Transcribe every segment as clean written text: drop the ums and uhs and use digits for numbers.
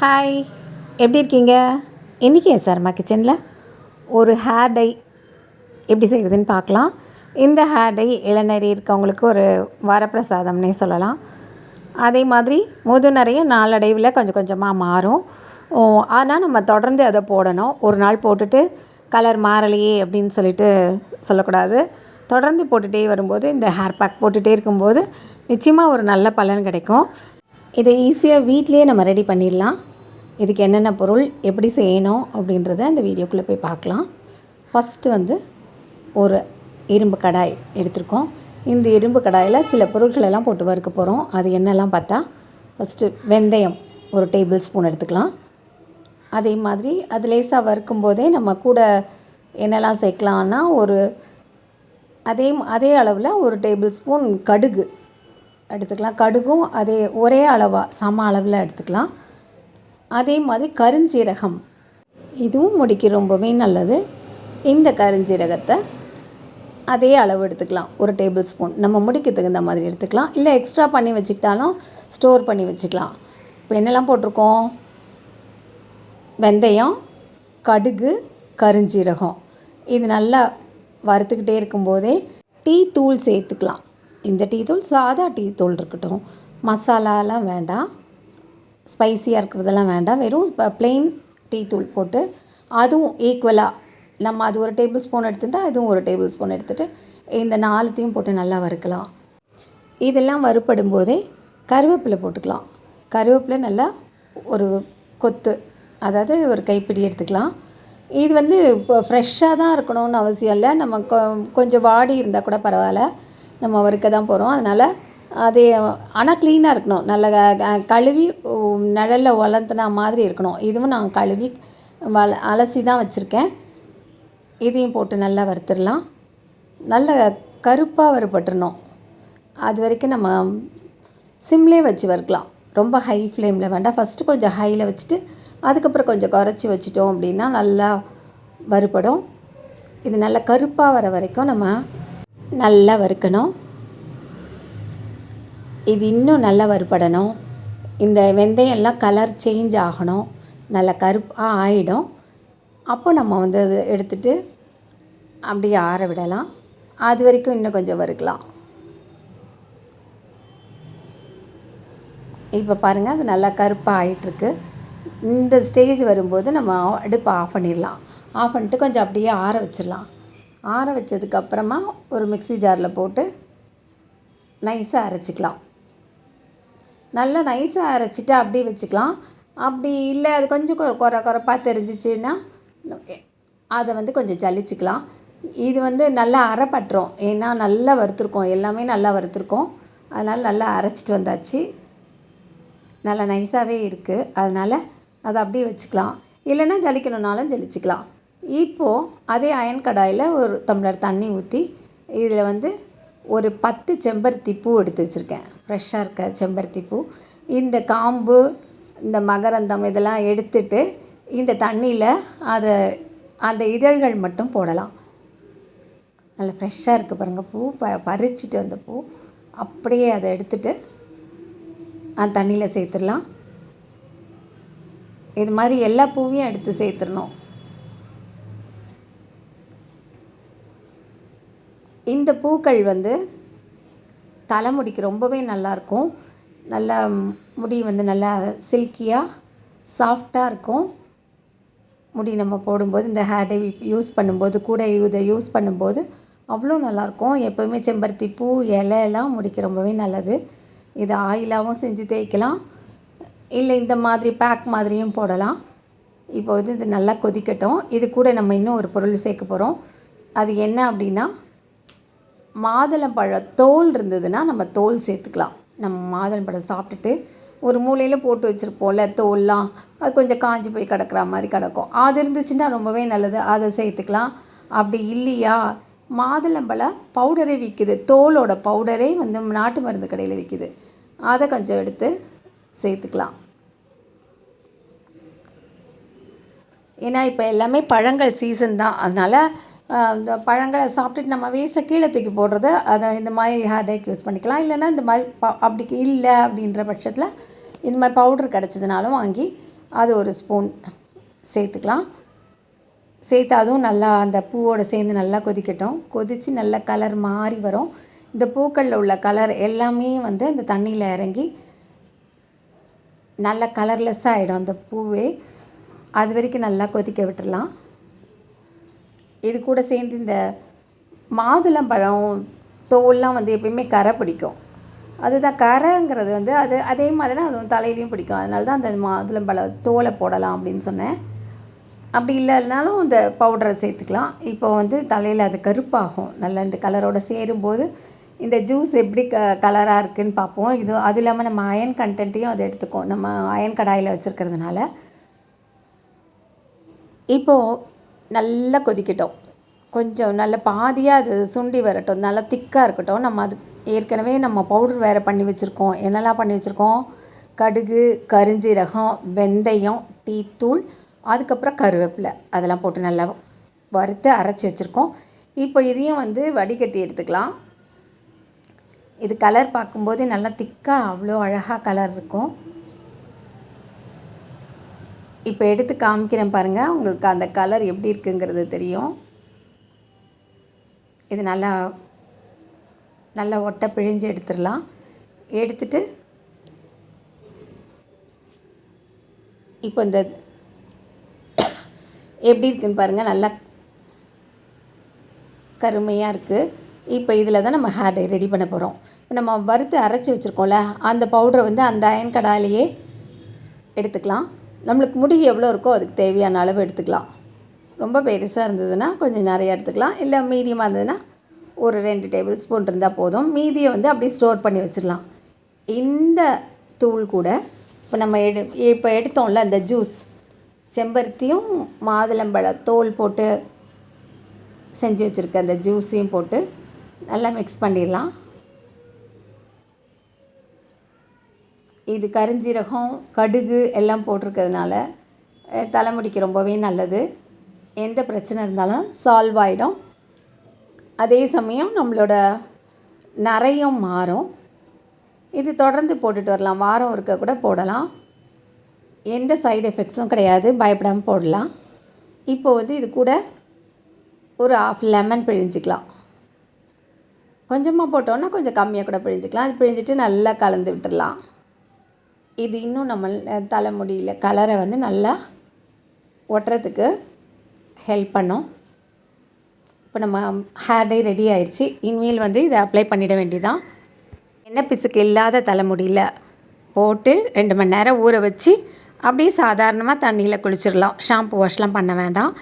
Hi, எப்படி இருக்கீங்க? இன்றைக்கி என் சர்மா கிச்சனில் ஒரு ஹேர் டை எப்படி செய்கிறதுன்னு பார்க்கலாம். இந்த ஹேர் டை இளநரை இருக்கவங்களுக்கு ஒரு வரப்பிரசாதம்னே சொல்லலாம். அதே மாதிரி முதுநரையும் நாளடைவில் கொஞ்சம் கொஞ்சமாக மாறும். ஆனால் நம்ம தொடர்ந்து அதை போடணும். ஒரு நாள் போட்டுட்டு கலர் மாறலையே அப்படின்னு சொல்லிட்டு சொல்லக்கூடாது. தொடர்ந்து போட்டுகிட்டே வரும்போது இந்த ஹேர் பேக் போட்டுகிட்டே இருக்கும்போது நிச்சயமாக ஒரு நல்ல பலன் கிடைக்கும். இதை ஈஸியாக வீட்டிலேயே நம்ம ரெடி பண்ணிடலாம். இதுக்கு என்னென்ன பொருள் எப்படி செய்யணும் அப்படின்றத இந்த வீடியோக்குள்ளே போய் பார்க்கலாம். ஃபஸ்ட்டு ஒரு இரும்பு கடாய் எடுத்திருக்கோம். இந்த இரும்பு கடாயில் சில பொருட்களெல்லாம் போட்டு வறுக்க போகிறோம். அது என்னெல்லாம் பார்த்தா, ஃபஸ்ட்டு வெந்தயம் ஒரு டேபிள் ஸ்பூன் எடுத்துக்கலாம். அதே மாதிரி அது லேசாக வறுக்கும் போதே நம்ம கூட என்னெல்லாம் சேர்க்கலான்னா அதே அளவில் ஒரு டேபிள் ஸ்பூன் கடுகு எடுத்துக்கலாம். கடுகும் ஒரே அளவாக சம அளவில் எடுத்துக்கலாம். அதே மாதிரி கருஞ்சீரகம், இதுவும் முடிக்கு ரொம்பவே நல்லது. இந்த கருஞ்சீரகத்தை அதே அளவு எடுத்துக்கலாம். ஒரு டேபிள் ஸ்பூன் நம்ம முடிக்கு தகுந்த மாதிரி எடுத்துக்கலாம். இல்லை எக்ஸ்ட்ரா பண்ணி வச்சுக்கிட்டாலும் ஸ்டோர் பண்ணி வச்சுக்கலாம். இப்போ என்னெல்லாம் போட்டிருக்கோம்? வெந்தயம், கடுகு, கருஞ்சீரகம். இது நல்லா வறுத்துக்கிட்டே இருக்கும்போதே டீ தூள் சேர்த்துக்கலாம். இந்த டீ தூள் சாதா டீ தூள் இருக்கட்டும், மசாலாலாம் வேண்டாம், ஸ்பைஸியாக இருக்கிறதெல்லாம் வேண்டாம். வெறும் ப்ளெயின் டீ தூள் போட்டு அதுவும் ஈக்குவலாக நம்ம அது ஒரு டேபிள் ஸ்பூன் எடுத்துட்டால் அதுவும் ஒரு டேபிள் ஸ்பூன் எடுத்துகிட்டு இந்த 4த்தையும் போட்டு நல்லா வறுக்கலாம். இதெல்லாம் வறுப்படும் போதே கருவேப்பிலை போட்டுக்கலாம். கருவேப்பிலை நல்லா ஒரு கொத்து, அதாவது ஒரு கைப்பிடி எடுத்துக்கலாம். இது இப்போ ஃப்ரெஷ்ஷாக தான் இருக்கணும்னு அவசியம் இல்லை. நம்ம கொஞ்சம் வாடி இருந்தால் கூட பரவாயில்ல, நம்ம வறுக்க தான் போகிறோம். அதனால் ஆனால் க்ளீனாக இருக்கணும். நல்ல கழுவி நிழலில் வளர்த்துனா மாதிரி இருக்கணும். இதுவும் நான் கழுவி அலசி தான் வச்சுருக்கேன். இதையும் போட்டு நல்லா வறுத்துடலாம். நல்ல கருப்பாக வறுபட்டுறணும். அது வரைக்கும் நம்ம சிம்லேயே வச்சு வறுக்கலாம். ரொம்ப ஹை ஃப்ளேமில் வேண்டாம். ஃபஸ்ட்டு கொஞ்சம் ஹையில் வச்சுட்டு அதுக்கப்புறம் கொஞ்சம் குறைச்சி வச்சிட்டோம் அப்படின்னா நல்லா வறுபடும். இது நல்லா கருப்பாக வர வரைக்கும் நம்ம நல்லா வறுக்கணும். இது இன்னும் நல்லா வறுபடணும். இந்த வெந்தயம்லாம் கலர் சேஞ்ச் ஆகணும், நல்லா கருப்பாக ஆகிடும். அப்போ நம்ம அது எடுத்துகிட்டு அப்படியே ஆற விடலாம். அது வரைக்கும் இன்னும் கொஞ்சம் வறுக்கலாம். இப்போ பாருங்கள், அது நல்லா கருப்பாக ஆகிட்டுருக்கு. இந்த ஸ்டேஜ் வரும்போது நம்ம அடுப்பை ஆஃப் பண்ணிடலாம். ஆஃப் பண்ணிட்டு கொஞ்சம் அப்படியே ஆற வச்சிடலாம். ஆற வச்சதுக்கப்புறமா ஒரு மிக்ஸி ஜாரில் போட்டு நைஸாக அரைச்சிக்கலாம். நல்லா நைஸாக அரைச்சிட்டு அப்படியே வச்சுக்கலாம். அப்படி இல்லை அது கொஞ்சம் குறைப்பாக தெரிஞ்சிச்சுன்னா அதை கொஞ்சம் ஜலிச்சுக்கலாம். இது நல்லா அரைப்பட்டுரும். ஏன்னா நல்லா வறுத்துருக்கோம், எல்லாமே நல்லா வறுத்துருக்கோம். அதனால் நல்லா அரைச்சிட்டு வந்தாச்சு. நல்லா நைஸாகவே இருக்குது. அதனால் அதை அப்படியே வச்சுக்கலாம். இல்லைன்னா ஜலிக்கணுன்னாலும் ஜலிச்சுக்கலாம். இப்போது அதே அயன் கடாயில் ஒரு டம்ளர் தண்ணி ஊற்றி இதில் ஒரு 10 செம்பருத்தி பூ எடுத்து வச்சுருக்கேன். ஃப்ரெஷ்ஷாக இருக்க செம்பருத்தி பூ. இந்த காம்பு, இந்த மகரந்தம் இதெல்லாம் எடுத்துட்டு இந்த தண்ணியில் அந்த இதழ்கள் மட்டும் போடலாம். நல்லா ஃப்ரெஷ்ஷாக இருக்குது பாருங்கள் பூ. பறிச்சிட்டு வந்த பூ அப்படியே அதை எடுத்துட்டு அந்த தண்ணியில் சேர்த்துடலாம். இது மாதிரி எல்லா பூவையும் எடுத்து சேர்த்துடணும். இந்த பூக்கள் தலைமுடிக்கு ரொம்பவே நல்லாயிருக்கும். நல்லா முடி நல்லா சில்கியாக சாஃப்டாக இருக்கும். முடி நம்ம போடும்போது இந்த ஹேர் டை யூஸ் பண்ணும்போது கூட இதை யூஸ் பண்ணும்போது அவ்வளோ நல்லாயிருக்கும். எப்போவுமே செம்பருத்தி பூ இலையெல்லாம் முடிக்கு ரொம்பவே நல்லது. இது ஆயிலாகவும் செஞ்சு தேய்க்கலாம், இல்லை இந்த மாதிரி பேக் மாதிரியும் போடலாம். இப்போ இது நல்லா கொதிக்கட்டும். இது கூட நம்ம இன்னும் ஒரு பொருள் சேர்க்க போகிறோம். அது என்ன அப்படின்னா, மாதுளம்பழ தோல் இருந்ததுன்னா நம்ம தோல் சேர்த்துக்கலாம். நம்ம மாதுளம்பழம் சாப்பிட்டுட்டு ஒரு மூலையில் போட்டு வச்சுருப்போம்ல தோல்லாம், அது கொஞ்சம் காஞ்சி போய் கிடக்கிற மாதிரி கிடக்கும். அது இருந்துச்சுன்னா ரொம்பவே நல்லது, அதை சேர்த்துக்கலாம். அப்படி இல்லையா, மாதுளம்பழ பவுடரே விற்கிது, தோலோட பவுடரே நாட்டு மருந்து கடையில் விற்கிது. அதை கொஞ்சம் எடுத்து சேர்த்துக்கலாம். ஏன்னா இப்போ எல்லாமே பழங்கள் சீசன் தான். அதனால் இந்த பழங்களை சாப்பிட்டுட்டு நம்ம வேஸ்ட்டை கீழே தூக்கி போடுறது, அதை இந்த மாதிரி ஹேர் டேக்கு யூஸ் பண்ணிக்கலாம். இல்லைன்னா இந்த மாதிரி அப்படி இல்லை அப்படின்ற பட்சத்தில் இந்த மாதிரி பவுட்ரு கிடச்சதுனாலும் வாங்கி அது ஒரு ஸ்பூன் சேர்த்துக்கலாம். சேர்த்து அதுவும் நல்லா அந்த பூவோடு சேர்ந்து நல்லா கொதிக்கட்டும். கொதித்து நல்ல கலர் மாறி வரும். இந்த பூக்களில் உள்ள கலர் எல்லாமே வந்து அந்த தண்ணியில் இறங்கி நல்ல கலர்லெஸ்ஸாக ஆகிடும் அந்த பூவே. அது வரைக்கும் நல்லா கொதிக்க விட்டுடலாம். இது கூட சேர்ந்து இந்த மாதுளம்பழம் தோல்லாம் வந்து எப்பயுமே கரை பிடிக்கும். அதுதான் கரைங்கிறது வந்து அதே மாதிரி தான் அதுவும் தலையிலையும் பிடிக்கும். அதனால தான் அந்த மாதுளம்பழம் தோலை போடலாம் அப்படின்னு சொன்னேன். அப்படி இல்லைனாலும் இந்த பவுடரை சேர்த்துக்கலாம். இப்போ வந்து தலையில் அது கருப்பாகும். நல்லா இந்த கலரோடு சேரும்போது இந்த ஜூஸ் எப்படி கலராக இருக்குதுன்னு பார்ப்போம். இது அது இல்லாமல் நம்ம அயன் கண்டென்ட்டையும் அதை எடுத்துக்கும். நம்ம அயன் கடாயில் வச்சுருக்கிறதுனால. இப்போது நல்லா கொதிக்கட்டும். கொஞ்சம் நல்ல பாதியாக அது சுண்டி வரட்டும். நல்லா திக்காக இருக்கட்டும். நம்ம அது ஏற்கனவே நம்ம பவுடர் வேறு பண்ணி வச்சுருக்கோம். என்னெல்லாம் பண்ணி வச்சுருக்கோம்? கடுகு, கருஞ்சீரகம், வெந்தயம், டீத்தூள், அதுக்கப்புறம் கருவேப்பிலை அதெல்லாம் போட்டு நல்லா வறுத்து அரைச்சி வச்சுருக்கோம். இப்போ இதையும் வந்து வடிகட்டி எடுத்துக்கலாம். இது கலர் பார்க்கும்போதே நல்லா திக்காக அவ்வளோ அழகாக கலர் இருக்கும். இப்போ எடுத்து காமிக்கிறேன் பாருங்கள். உங்களுக்கு அந்த கலர் எப்படி இருக்குங்கிறது தெரியும். இது நல்லா ஒட்டை பிழிஞ்சு எடுத்துடலாம். எடுத்துட்டு இப்போ இந்த எப்படி இருக்குதுன்னு பாருங்கள். நல்லா கருமையாக இருக்குது. இப்போ இதில் தான் நம்ம ஹேர் டை ரெடி பண்ண போகிறோம். இப்போ நம்ம வறுத்து அரைச்சி வச்சுருக்கோம்ல, அந்த பவுடரை வந்து அந்த அயன் கடாயிலேயே எடுத்துக்கலாம். நம்மளுக்கு முடி எவ்வளோ இருக்கோ அதுக்கு தேவையான அளவு எடுத்துக்கலாம். ரொம்ப பெருசாக இருந்ததுன்னா கொஞ்சம் நிறையா எடுத்துக்கலாம். இல்லை மீடியமாக இருந்ததுன்னா ஒரு 2 டேபிள் ஸ்பூன் இருந்தால் போதும். மீதியை வந்து அப்படியே ஸ்டோர் பண்ணி வச்சிடலாம். இந்த தூள் கூட இப்போ நம்ம இப்போ எடுத்தோம்ல இந்த ஜூஸ், செம்பருத்தியும் மாதுளம்பழ தோல் போட்டு செஞ்சு வச்சுருக்க அந்த ஜூஸையும் போட்டு நல்லா மிக்ஸ் பண்ணிடலாம். இது கருஞ்சீரகம், கடுகு எல்லாம் போட்டிருக்கிறதுனால தலைமுடிக்கு ரொம்பவே நல்லது. எந்த பிரச்சனை இருந்தாலும் சால்வ் ஆகிடும். அதே சமயம் நம்மளோட நரையும் மாறும். இது தொடர்ந்து போட்டுட்டு வரலாம். வாரம் ஒருக்க கூட போடலாம். எந்த சைடு எஃபெக்ட்ஸும் கிடையாது. பயப்படாமல் போடலாம். இப்போ வந்து இது கூட ஒரு 1/2 லெமன் பிழிஞ்சிக்கலாம். கொஞ்சமாக போட்டோன்னா கொஞ்சம் கம்மியாக கூட பிழிஞ்சிக்கலாம். அது பிழிஞ்சிட்டு நல்லா கலந்து விட்டுடலாம். இது இன்னும் நம்ம தலைமுடியில் கலரை வந்து நல்லா ஒட்டுறதுக்கு ஹெல்ப் பண்ணும். இப்போ நம்ம ஹேர் டை ரெடி ஆயிடுச்சு. இனிமேல் வந்து இதை அப்ளை பண்ணிட வேண்டியதான். எண்ணெய் பிசுக்கு இல்லாத தலைமுடியில் போட்டு 2 மணி நேரம் ஊற வச்சு அப்படியே சாதாரணமாக தண்ணியில் குளிச்சிடலாம். ஷாம்பு வாஷ்லாம் பண்ண வேண்டாம்.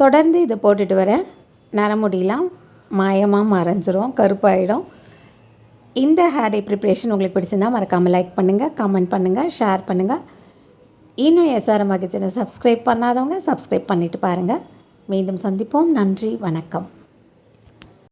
தொடர்ந்து இதை போட்டுட்டு வர நரமுடியெலாம் மாயமாக மறைஞ்சிரும், கருப்பாயிடும். இந்த ஹேர் டை ப்ரிப்ரேஷன் உங்களுக்கு பிடிச்சிருந்தால் மறக்காமல் லைக் பண்ணுங்கள், கமெண்ட் பண்ணுங்கள், ஷேர் பண்ணுங்கள். இன்னும் SRM கிச்சனை சப்ஸ்கிரைப் பண்ணாதவங்க சப்ஸ்கிரைப் பண்ணிவிட்டு பாருங்கள். மீண்டும் சந்திப்போம். நன்றி, வணக்கம்.